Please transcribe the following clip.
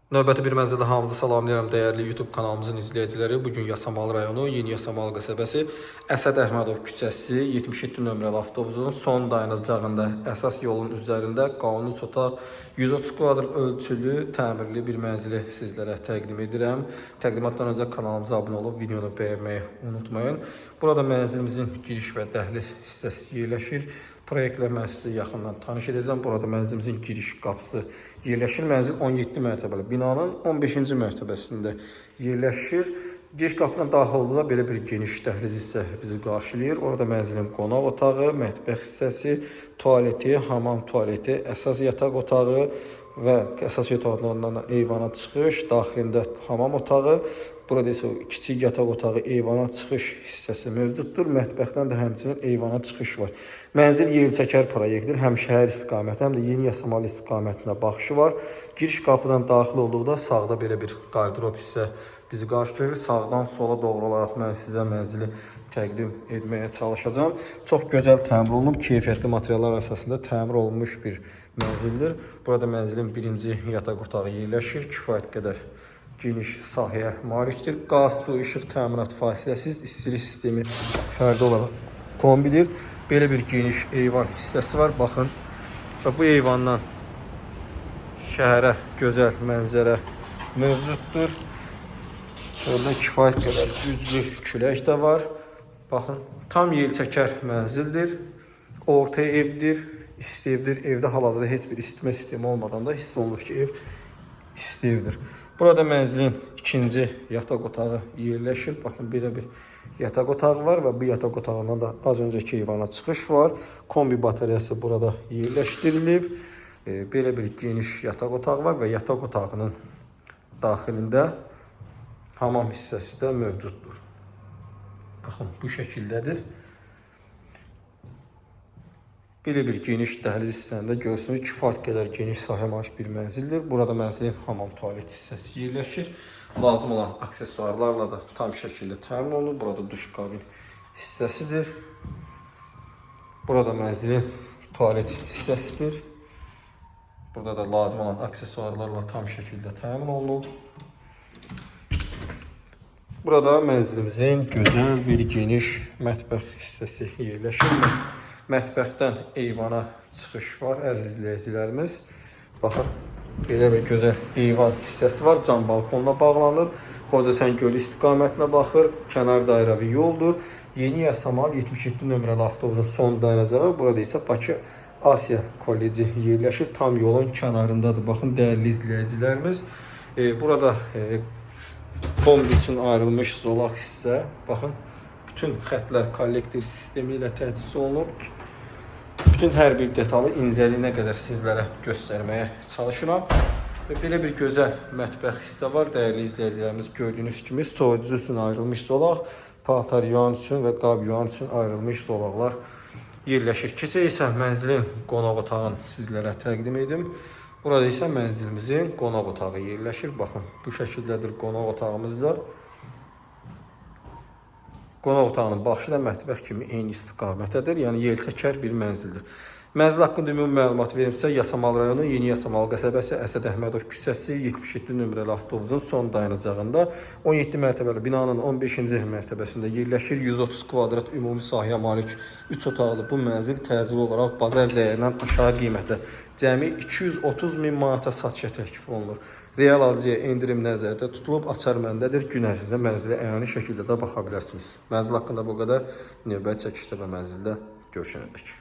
Növbəti bir mənzildə hamınızı salamlayıram dəyərli YouTube kanalımızın izləyiciləri. Bugün Yasamal rayonu, Yeni Yasamal qəsəbəsi, Əsəd Əhmədov küçəsi, 77 nömrəli avtobusun son dayanacağında, əsas yolun üzərində qanuni otaq 130 kvadrat ölçülü, təmirli bir mənzili sizlərə təqdim edirəm. Təqdimatdan öncə kanalımıza abunə olub, videonu bəyənməyi unutmayın. Burada mənzilimizin giriş və dəhliz hissəsi yerləşir. Proyektlə mən sizi yaxından tanış edəcəm. Burada mənzilimizin giriş qapısı yerləşir. Mənzil 17 mərtəbəli binanın 15-ci mərtəbəsində yerləşir. Giriş qapıdan daxil olduqda belə bir geniş dəhliz hissə bizi qarşılayır. Orada mənzilin qonaq otağı, mətbəx hissəsi, tualeti, hamam tualeti, əsas yataq otağı və əsas yataqlarından eyvana çıxış, daxilində hamam otağı. Burada isə kiçik yataq otağı, eyvana çıxış hissəsi mövcuddur. Mətbəxdən də həmçinin eyvana çıxış var. Mənzil yelçəkər proyektdir. Həm şəhər istiqaməti, həm də Yeni Yasamal istiqamətinə baxışı var. Giriş qapıdan daxil olduqda sağda belə bir qardırob hissə bizi qarşılayır. Sağdan sola doğru olaraq mən sizə mənzili təqdim etməyə çalışacağım. Çox gözəl təmir olunub, keyfiyyətli materiallar əsasında təmir olunmuş bir mənzildir. Burada mənzilin birinci yataq otağı yerləşir. Kifayət qədər geniş sahəyə malikdir. Qaz, su, işıq təminat fasiləsiz, istilik sistemi fərdi olaraq kombidir. Belə bir geniş eyvan hissəsi var. Baxın, və bu eyvandan şəhərə gözəl mənzərə mövcuddur. Şöyle kifayət qədər güclü külək də var. Baxın, tam yelçəkər mənzildir. Orta evdir, isti evdir. Evdə hal-hazırda heç bir isitmə sistemi olmadan da hiss olunur ki, ev isti evdir. Burada mənzilin ikinci yataq otağı yerləşir. Baxın, belə bir yataq otağı var və bu yataq otağından da az öncəki eyvana çıxış var. Kombi bataryası burada yerləşdirilib. Belə bir geniş yataq otağı var və yataq otağının daxilində hamam hissəsi də mövcuddur. Baxın, bu şəkildədir. Belə bir geniş dəhliz hissəsində görürsünüz, kifayət qədər geniş sahə malik bir mənzildir. Burada mənzilin hamam tualet hissəsi yerləşir. Lazım olan aksesuarlarla da tam şəkildə təmin olunur. Burada duş kabin hissəsidir. Burada mənzilin tualet hissəsidir. Burada da lazım olan aksesuarlarla tam şəkildə təmin olunur. Burada mənzilimizin gözəl bir geniş mətbəx hissəsi yerləşir. Mətbəxdən eyvana çıxış var, əziz izləyicilərimiz. Baxın, belə bir gözəl eyvan hissəsi var. Cam balkonla bağlanır. Xocasən gölü istiqamətinə baxır. Kənar dairəvi yoldur. Yeni Yasamal 77 nömrəli avtobusun son dayanacağı. Burada isə Bakı Asiya Kolleci yerləşir. Tam yolun kənarındadır. Baxın, dəyərli izləyicilərimiz. Burada kombi üçün ayrılmış zolaq hissə. Baxın, bütün xətlər kollektor sistemi ilə təchiz olunub. Bütün hər bir detalı incəliyinə qədər sizlərə göstərməyə çalışıram. Və belə bir gözəl mətbəx hissə var. Dəyərli izləyicilərimiz, gördüyünüz kimi soyuducu üçün ayrılmış zolaq, paltar yuan üçün və qab yuan üçün ayrılmış zolaqlar yerləşir. Keçək isə mənzilin qonaq otağını sizlərə təqdim edim. Burada isə mənzilimizin qonaq otağı yerləşir. Baxın, bu şəkildədir qonaq otağımızda. Qonaq otağının baxışı da mətbəx kimi eyni istiqamətdədir. Yəni yelçəkər bir mənzildir. Mənzil haqqında ümumi məlumat verimsə, Yasamal rayonu, Yeni Yasamal qəsəbəsi, Əsəd Əhmədov küçəsi, 77 nömrəli avtobusun son dayanacağında 17 mərtəbəli binanın 15-ci mərtəbəsində yerləşir. 130 kvadrat ümumi sahəyə malik 3 otaqlı bu mənzil təcili olaraq bazar dəyərindən aşağı qiymətə cəmi 230 min manata satışa təklif olunur. Real alıcıya endirim nəzərdə tutulub, açar məndədir. Gün ərzində mənzilə əyani şəkildə də baxa bilərsiniz. Mənzil haqqında bu qədər. Növbəti çəkişdə və mənzildə görüşənədək.